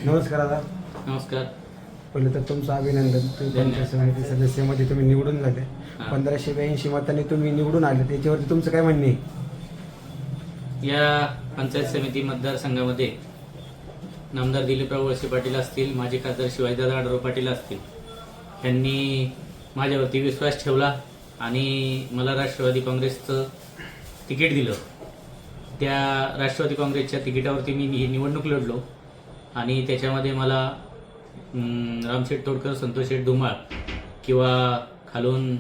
नमस्कार दादा. नमस्कार. पहिलं तर तुमचं अभिनंदन. तुम्ही पंचायत समिती सदस्यामध्ये तुम्ही निवडून झाले. 1582 मतांनी तुम्ही निवडून आले, त्याच्यावरती तुमचं काय म्हणणे? या पंचायत समिती मतदारसंघामध्ये नामदार दिलीपराव वळसे पाटील असतील, माजी खासदार शिवाजीदादा आढळराव पाटील असतील, यांनी माझ्यावरती विश्वास ठेवला आणि मला राष्ट्रवादी काँग्रेसचं तिकीट दिलं. त्या राष्ट्रवादी काँग्रेसच्या तिकिटावरती मी ही निवडणूक लढलो आणि त्याच्यामध्ये मला रामशेठ तोडकर, संतोष शेठ धुमाळ किंवा खालून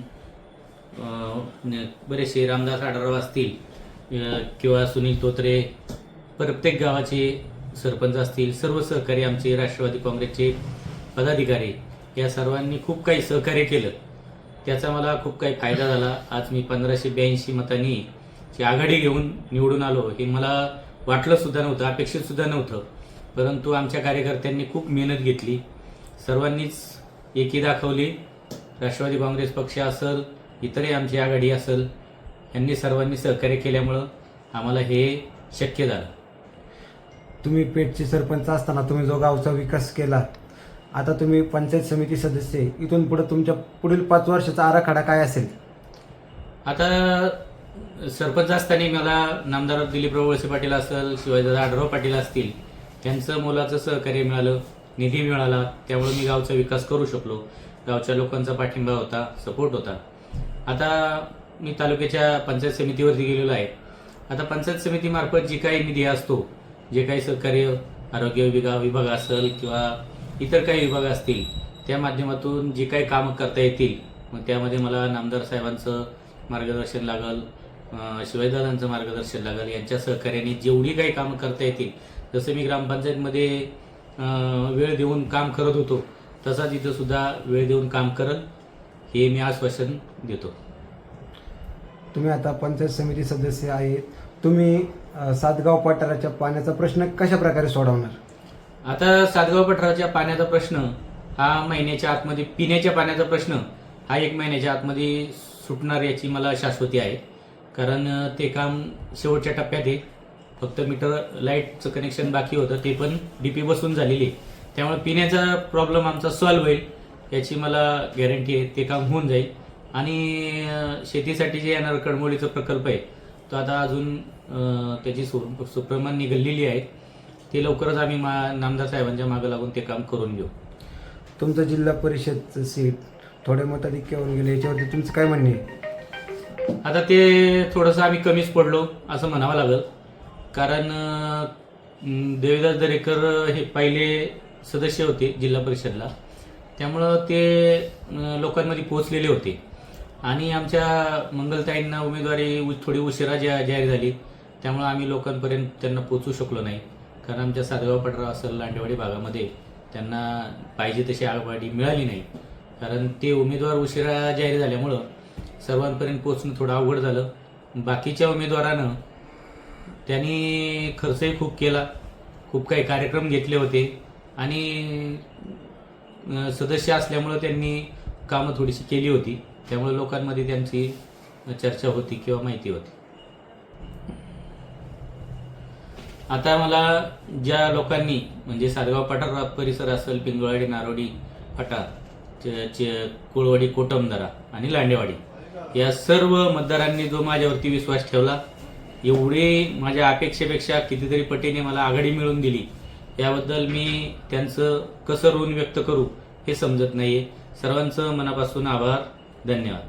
बरेचसे रामदास आढळराव असतील किंवा सुनील तोत्रे, प्रत्येक गावाचे सरपंच असतील, सर्व सहकारी आमचे राष्ट्रवादी काँग्रेसचे पदाधिकारी या सर्वांनी खूप काही सहकार्य केलं. त्याचा मला खूप काही फायदा झाला. आज मी 1582 मतांनी ची आघाडी घेऊन निवडून आलो. हे मला वाटलं सुद्धा नव्हतं, अपेक्षित सुद्धा नव्हतं. परंतु आमच्या कार्यकर्त्यांनी खूप मेहनत घेतली, सर्वांनीच एकी दाखवली. राष्ट्रवादी काँग्रेस पक्ष असेल, इतरही आमची आघाडी असेल, यांनी सर्वांनी सहकार्य केल्यामुळं आम्हाला हे शक्य झालं. तुम्ही पेठचे सरपंच असताना तुम्ही जो गावचा विकास केला, आता तुम्ही पंचायत समिती सदस्य, इथून पुढे तुमच्या पुढील 5 वर्षाचा आराखडा काय असेल? आता सरपंच असताना मला नामदार दिलीपराव वळसे पाटील असेल, शिवाजीदादा आढळराव पाटील असतील, त्यांचं मोलाचं सहकार्य मिळालं, निधी मिळाला. त्यामुळे मी गावचा विकास करू शकलो. गावच्या लोकांचा पाठिंबा होता, सपोर्ट होता. आता मी तालुक्याच्या पंचायत समितीवरती गेलेलो आहे. आता पंचायत समितीमार्फत जी काही निधी असतो, जे काही सहकार्य आरोग्य विभाग असेल किंवा इतर काही विभाग असतील, त्या माध्यमातून जी काही कामं करता येतील, मग त्यामध्ये मला नामदार साहेबांचं मार्गदर्शन लागल, शिवाजीदादांचं मार्गदर्शन लागल. यांच्या सहकार्याने जेवढी काही कामं करता येतील, जसं मी ग्रामपंचायतमध्ये वेळ देऊन काम करत होतो, तसाच इथं सुद्धा वेळ देऊन काम करल, हे मी आश्वासन देतो. तुम्ही आता पंचायत समिती सदस्य आहेत, तुम्ही सातगाव पठाराच्या पाण्याचा प्रश्न कशा प्रकारे सोडवणार? आता सातगाव पठाराच्या पाण्याचा प्रश्न हा महिन्याच्या आतमध्ये, पिण्याच्या पाण्याचा प्रश्न हा 1 महिन्याच्या आतमध्ये सुटणार याची मला शाश्वती आहे. कारण ते काम शेवटच्या टप्प्यात आहे. फक्त मीटर लाईटचं कनेक्शन बाकी होतं, ते पण डीपी बसून झालेली आहे. त्यामुळे पिण्याचा प्रॉब्लेम आमचा सॉल्व्ह होईल याची मला गॅरंटी आहे. ते काम होऊन जाईल. आणि शेतीसाठी जे येणारा कडमोलीचा प्रकल्प आहे, तो आता अजून त्याची सुप्रमाण निघालेली आहे. ते लवकरच आम्ही नामदार साहेबांच्या मागे लागून ते काम करून घेऊ. तुमचं जिल्हा परिषदचं सीट थोड्या मताधिक्यावरून गेले, याच्यावरती तुमचं काय म्हणणे आहे? आता ते थोडंसं आम्ही कमीच पडलो असं म्हणावं लागेल. कारण देवीदास दरेकर हे पहिले सदस्य होते जिल्हा परिषदला, त्यामुळं ते लोकांमध्ये पोहोचलेले होते. आणि आमच्या मंगलताईंना उमेदवारी थोडी उशिरा जाहीर झाली, त्यामुळं आम्ही लोकांपर्यंत त्यांना पोहोचू शकलो नाही. कारण आमच्या सातगाव पठार असेल, लांडेवाडी भागामध्ये त्यांना पाहिजे तशी आघाडी मिळाली नाही. कारण ते उमेदवार उशिरा जाहीर झाल्यामुळं सर्वांपर्यंत पोहोचणं थोडं अवघड झालं. बाकीच्या उमेदवारानं त्यांनी खर्चही खूप केला, खूप काही कार्यक्रम घेतले होते आणि सदस्य असल्यामुळं त्यांनी कामं थोडीशी केली होती. त्यामुळे लोकांमध्ये त्यांची चर्चा होती किंवा माहिती होती. आता मला ज्या लोकांनी, म्हणजे सातगाव पठार परिसर असेल, पिंगळवाडी, नारोडी पठार, कुळवाडी, कोटमदरा आणि लांडेवाडी, या सर्व मतदारांनी जो माझ्यावरती विश्वास ठेवला, एवढे माझ्या अपेक्षेपेक्षा कितीतरी पटीने मला आघाडी मिळवून दिली, याबद्दल मी त्यांचं कसं ऋण व्यक्त करू हे समजत नाहीये. सर्वांचं मनापासून आभार, धन्यवाद.